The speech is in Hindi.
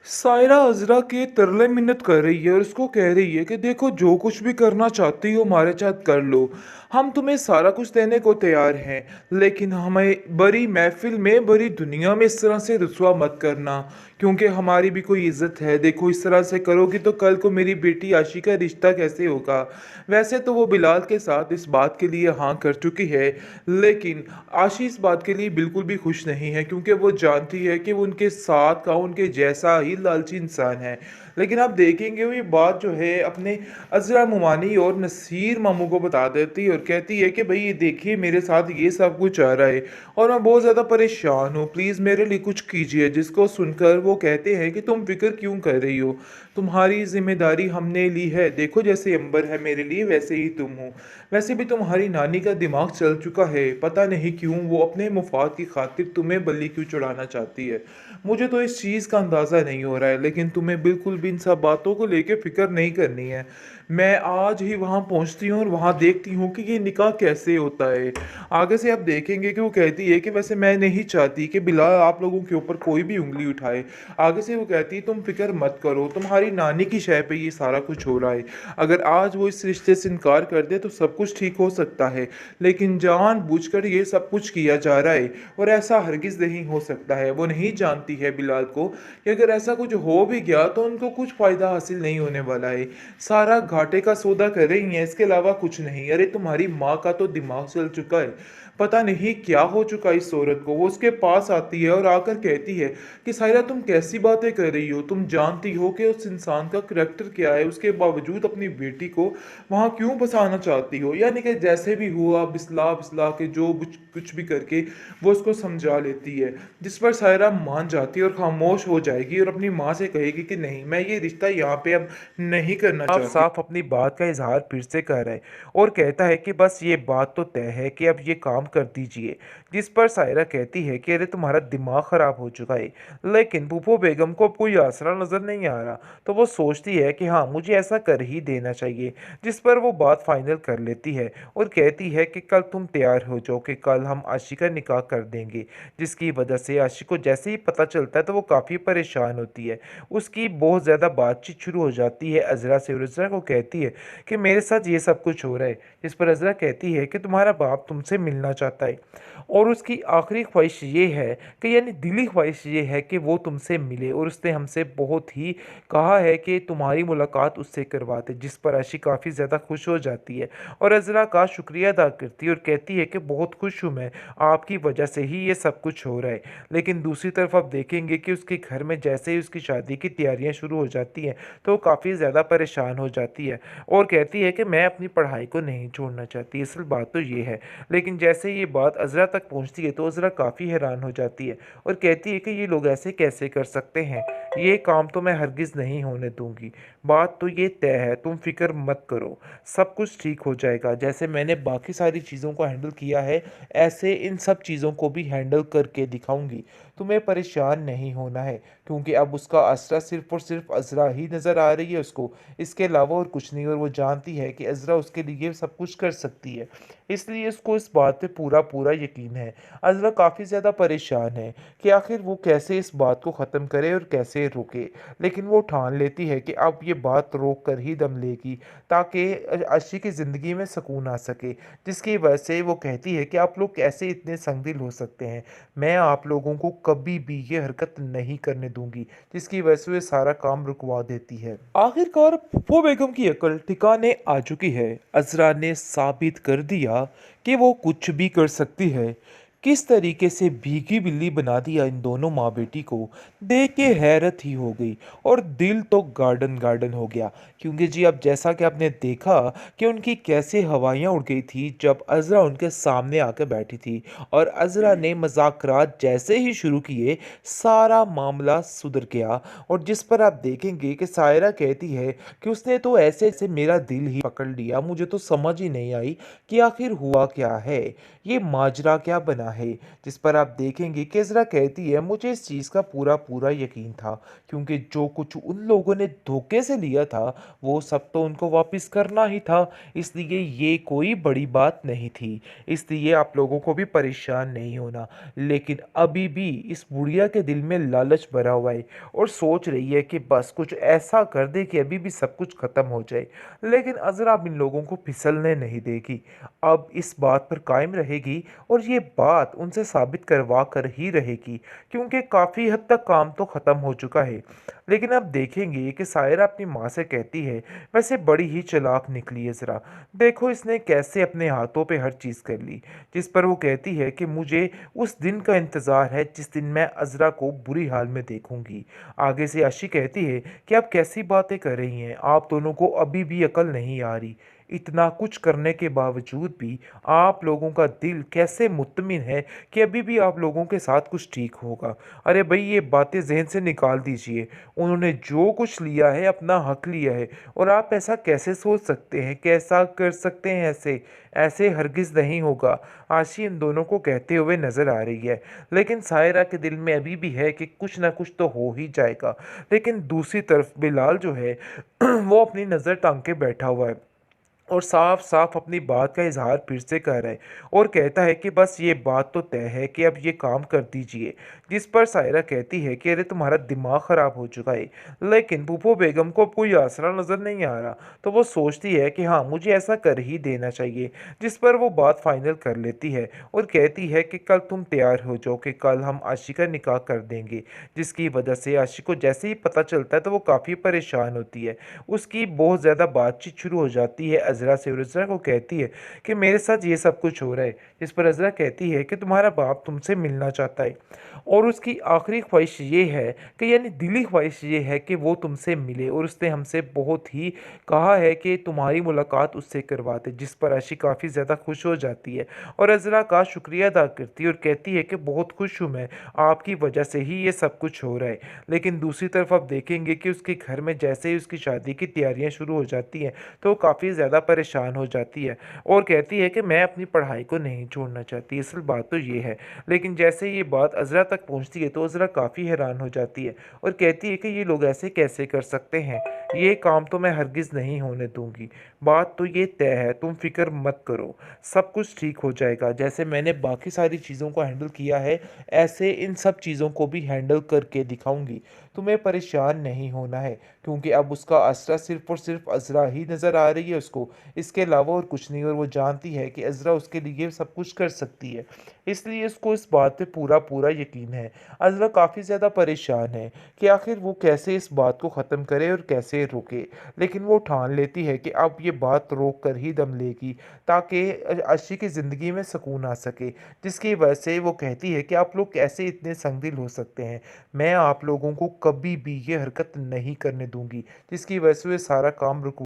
सायरा अज़रा के तरले मिन्नत कर रही है और उसको कह रही है कि देखो जो कुछ भी करना चाहती हो हमारे साथ कर लो। हम तुम्हें सारा कुछ देने को तैयार हैं, लेकिन हमें बड़ी महफिल में बड़ी दुनिया में इस तरह से रुसवा मत करना, क्योंकि हमारी भी कोई इज्जत है। देखो इस तरह से करोगी तो कल को मेरी बेटी आशी का रिश्ता कैसे होगा। वैसे तो वो बिलाल के साथ इस बात के लिए हाँ कर चुकी है, लेकिन आशी इस बात के लिए बिल्कुल भी खुश नहीं है, क्योंकि वो जानती है कि वो उनके साथ का उनके जैसा ही लालची इंसान है। लेकिन आप देखेंगे वो ये बात जो है अपने अजरा मुमानी और नसीर मामू को बता देती है और कहती है कि भाई ये देखिए मेरे साथ ये सब कुछ आ रहा है और मैं बहुत ज़्यादा परेशान हूँ, प्लीज़ मेरे लिए कुछ कीजिए। जिसको सुनकर वो कहते हैं कि तुम फिक्र क्यों कर रही हो, तुम्हारी जिम्मेदारी हमने ली है। देखो जैसे अंबर है मेरे लिए वैसे ही तुम हो। वैसे भी तुम्हारी नानी का दिमाग चल चुका है, पता नहीं क्यों वो अपने मुफाद की खातिर तुम्हें बल्ली क्यों चढ़ाना चाहती है। मुझे तो इस चीज़ का अंदाज़ा नहीं हो रहा है, लेकिन तुम्हें बिल्कुल भी इन सब बातों को लेकर फिक्र नहीं करनी है। मैं आज ही वहाँ पहुँचती हूँ और वहाँ देखती हूँ कि ये निकाह कैसे होता है। आगे से आप देखेंगे कि वो कहती है कि वैसे मैं नहीं चाहती कि बिलाल आप लोगों के ऊपर कोई भी उंगली उठाए। आगे से वो कहती है तुम फिक्र मत करो, तुम्हारी नानी की शय पे ये सारा कुछ हो रहा है। अगर आज वो इस रिश्ते से इनकार कर दे तो सब कुछ ठीक हो सकता है, लेकिन जानबूझकर ये सब कुछ किया जा रहा है और ऐसा हरगिज़ नहीं हो सकता है। वो नहीं जानती है बिलाल को कि अगर ऐसा कुछ हो भी गया तो उनको कुछ फ़ायदा हासिल नहीं होने वाला है। सारा घाटे का सौदा कर रही हैं, इसके अलावा कुछ नहीं। अरे तुम्हारी माँ का तो दिमाग चल चुका है, पता नहीं क्या हो चुका इस औरत को। वो उसके पास आती है और आकर कहती है कि सायरा तुम कैसी बातें कर रही हो, तुम जानती हो कि उस इंसान का करैक्टर क्या है, उसके बावजूद अपनी बेटी को वहाँ क्यों फंसाना चाहती हो। यानी कि जैसे भी हुआ बिस्ला बिस्ला के जो कुछ भी करके वो उसको समझा लेती है, जिस पर सायरा मान जाती है और खामोश हो जाएगी और अपनी माँ से कहेगी कि नहीं मैं ये रिश्ता यहाँ पे अब नहीं करना साफ चाहती। साफ अपनी बात का इजहार फिर से कर रहा है और कहता है कि बस ये बात तो तय है कि अब ये काम कर दीजिए। जिस पर सायरा कहती है कि अरे तुम्हारा दिमाग खराब हो चुका है। लेकिन पुप्पो बेगम को अब कोई आसरा नजर नहीं आ रहा, तो वो सोचती है कि हाँ मुझे ऐसा कर ही देना चाहिए। जिस पर वो बात फाइनल कर लेती है और कहती है कि कल तुम तैयार हो जाओ कि कल हम आशी का निकाह कर देंगे। जिसकी वजह से आशी को जैसे ही पता चलता है तो वो काफ़ी परेशान होती है। उसकी बहुत ज़्यादा बातचीत शुरू हो जाती है अजरा से और अजरा को कहती है कि मेरे साथ ये सब कुछ हो रहा है। जिस पर अजरा कहती है कि तुम्हारा बाप तुमसे मिलना चाहता है और उसकी आखिरी ख्वाहिश ये है कि यानी दिली ख्वाहिश ये है कि वो तुमसे मिले और उसने हमसे बहुत ही कहा है कि तुम्हारी मुलाकात उससे करवा दे। जिस पर आशी काफ़ी ज़्यादा खुश हो जाती है और अजरा का शुक्रिया अदा करती है और कहती है कि बहुत खुश हूँ मैं, आपकी वजह से ही ये सब कुछ हो रहा है। लेकिन दूसरी तरफ आप देखेंगे कि उसके घर में जैसे ही उसकी शादी की तैयारियां शुरू हो जाती हैं तो वो काफ़ी ज़्यादा परेशान हो जाती है और कहती है कि मैं अपनी पढ़ाई को नहीं छोड़ना चाहती। असल बात तो ये है। लेकिन जैसे ये बात अजरा तक पहुंचती है तो अजरा काफ़ी हैरान हो जाती है और कहती है कि ये लोग ऐसे कैसे कर सकते हैं, ये काम तो मैं हरगिज़ नहीं होने दूंगी। बात तो ये तय है, तुम फिक्र मत करो, सब कुछ ठीक हो जाएगा। जैसे मैंने बाकी सारी चीज़ों को हैंडल किया है ऐसे इन सब चीज़ों को भी हैंडल करके दिखाऊंगी। तुम्हें परेशान नहीं होना है, क्योंकि अब उसका आसरा सिर्फ और सिर्फ अजरा ही नज़र आ रही है उसको, इसके अलावा और कुछ नहीं। और वो जानती है कि अजरा उसके लिए सब कुछ कर सकती है, इसलिए उसको इस बात पे पूरा पूरा यकीन है। अजरा काफ़ी ज़्यादा परेशान है कि आखिर वो कैसे इस बात को ख़त्म करे और कैसे रोके। लेकिन वो ठान लेती है कि अब ये बात रोक कर ही दम लेगी ताकि अर्शी की ज़िंदगी में सुकून आ सके। जिसकी वजह से वो कहती है कि आप लोग कैसे इतने संगदिल हो सकते हैं, मैं आप लोगों को कभी भी ये हरकत नहीं करने दूंगी। जिसकी वजह से वे सारा काम रुकवा देती है। आखिरकार फूफो बेगम की अकल ठिकाने आ चुकी है। अजरा ने साबित कर दिया कि वो कुछ भी कर सकती है। किस तरीके से भीगी बिल्ली बना दिया इन दोनों माँ बेटी को, देख के हैरत ही हो गई और दिल तो गार्डन गार्डन हो गया। क्योंकि जी अब जैसा कि आपने देखा कि उनकी कैसे हवाइयाँ उड़ गई थी जब अजरा उनके सामने आकर बैठी थी और अजरा ने मज़ाकरात जैसे ही शुरू किए सारा मामला सुधर गया। और जिस पर आप देखेंगे कि सायरा कहती है कि उसने तो ऐसे ऐसे मेरा दिल ही पकड़ लिया, मुझे तो समझ ही नहीं आई कि आखिर हुआ क्या है, ये माजरा क्या बना करना है। जिस पर आप देखेंगे कि अज़रा कहती है मुझे इस चीज़ का पूरा पूरा यकीन था, क्योंकि जो कुछ उन लोगों ने धोखे से लिया था वो सब तो उनको वापस करना ही था, इसलिए ये कोई बड़ी बात नहीं थी। इसलिए आप लोगों को भी परेशान नहीं होना। लेकिन अभी भी इस बुढ़िया के दिल में लालच भरा हुआ है और सोच रही है कि बस कुछ ऐसा कर दे कि अभी भी सब कुछ ख़त्म हो जाए। लेकिन अज़रा अब इन लोगों को फिसलने नहीं देगी। अब इस बात पर कायम रहेगी और ये बात उनसे साबित करवा कर ही रहेगी, क्योंकि काफ़ी हद तक काम तो ख़त्म हो चुका है। लेकिन अब देखेंगे कि सायरा अपनी माँ से कहती है वैसे बड़ी ही चालाक निकली है ज़रा, देखो इसने कैसे अपने हाथों पे हर चीज़ कर ली। जिस पर वो कहती है कि मुझे उस दिन का इंतज़ार है जिस दिन मैं अज़रा को बुरी हाल में देखूंगी। आगे से आशी कहती है कि आप कैसी बातें कर रही हैं, आप दोनों को अभी भी अकल नहीं आ रही। इतना कुछ करने के बावजूद भी आप लोगों का दिल कैसे मुत्तमिन है कि अभी भी आप लोगों के साथ कुछ ठीक होगा। अरे भाई ये बातें जहन से निकाल दीजिए। उन्होंने जो कुछ लिया है अपना हक लिया है, और आप ऐसा कैसे सोच सकते हैं, कैसा कर सकते हैं ऐसे? ऐसे हरगिज़ नहीं होगा। आशी इन दोनों को कहते हुए नजर आ रही है, लेकिन सायरा के दिल में अभी भी है कि कुछ ना कुछ तो हो ही जाएगा। लेकिन दूसरी तरफ बिलाल जो है वो अपनी नज़र टांग के बैठा हुआ है और साफ साफ अपनी बात का इजहार फिर से कर रहा है और कहता है कि बस ये बात तो तय है कि अब ये काम कर दीजिए। जिस पर सायरा कहती है कि अरे तुम्हारा दिमाग ख़राब हो चुका है। लेकिन पुप्पो बेगम को अब कोई आसरा नज़र नहीं आ रहा, तो वो सोचती है कि हाँ मुझे ऐसा कर ही देना चाहिए। जिस पर वो बात फाइनल कर लेती है और कहती है कि कल तुम तैयार हो जाओ कि कल हम आशी का निकाह कर देंगे। जिसकी वजह से आशी को जैसे ही पता चलता है तो वो काफ़ी परेशान होती है। उसकी बहुत ज़्यादा बातचीत शुरू हो जाती है अज़रा से, और अज़रा को कहती है कि मेरे साथ ये सब कुछ हो रहा है। जिस पर अज़रा कहती है कि तुम्हारा बाप तुमसे मिलना चाहता है और उसकी आखिरी ख्वाहिश ये है कि यानी दिली ख्वाहिश ये है कि वो तुमसे मिले, और उसने हमसे बहुत ही कहा है कि तुम्हारी मुलाकात उससे करवा दे। जिस पर आशी काफ़ी ज़्यादा खुश हो जाती है और अज़रा का शुक्रिया अदा करती है और कहती है कि बहुत खुश हूँ मैं, आपकी वजह से ही ये सब कुछ हो रहा है। लेकिन दूसरी तरफ आप देखेंगे कि उसके घर में जैसे ही उसकी शादी की तैयारियां शुरू हो जाती हैं तो वो काफ़ी ज़्यादा परेशान हो जाती है और कहती है कि मैं अपनी पढ़ाई को नहीं छोड़ना चाहती। असल बात तो ये है। लेकिन जैसे ये बात अज़रा तक पहुंचती है तो अज़रा काफ़ी हैरान हो जाती है और कहती है कि ये लोग ऐसे कैसे कर सकते हैं, ये काम तो मैं हरगिज़ नहीं होने दूंगी। बात तो ये तय है, तुम फिक्र मत करो, सब कुछ ठीक हो जाएगा। जैसे मैंने बाकी सारी चीज़ों को हैंडल किया है ऐसे इन सब चीज़ों को भी हैंडल करके दिखाऊंगी। तुम्हें परेशान नहीं होना है, क्योंकि अब उसका आसरा सिर्फ और सिर्फ अज़रा ही नज़र आ रही है उसको, इसके अलावा और कुछ नहीं। और वो जानती है कि अज़रा उसके लिए सब कुछ कर सकती है, इसलिए उसको इस बात पे पूरा पूरा यकीन है। अज़रा काफ़ी ज़्यादा परेशान है कि आखिर वो कैसे इस बात को ख़त्म करे और कैसे रोके। लेकिन वो ठान लेती है कि अब ये बात रोक कर ही दम लेगी, ताकि अर्शी की ज़िंदगी में सुकून आ सके। जिसकी वजह से वो कहती है कि आप लोग कैसे इतने संगदिल हो सकते हैं, मैं आप लोगों को कभी भी ये हरकत नहीं करने दूंगी। जिसकी वजह से वो सारा काम रुक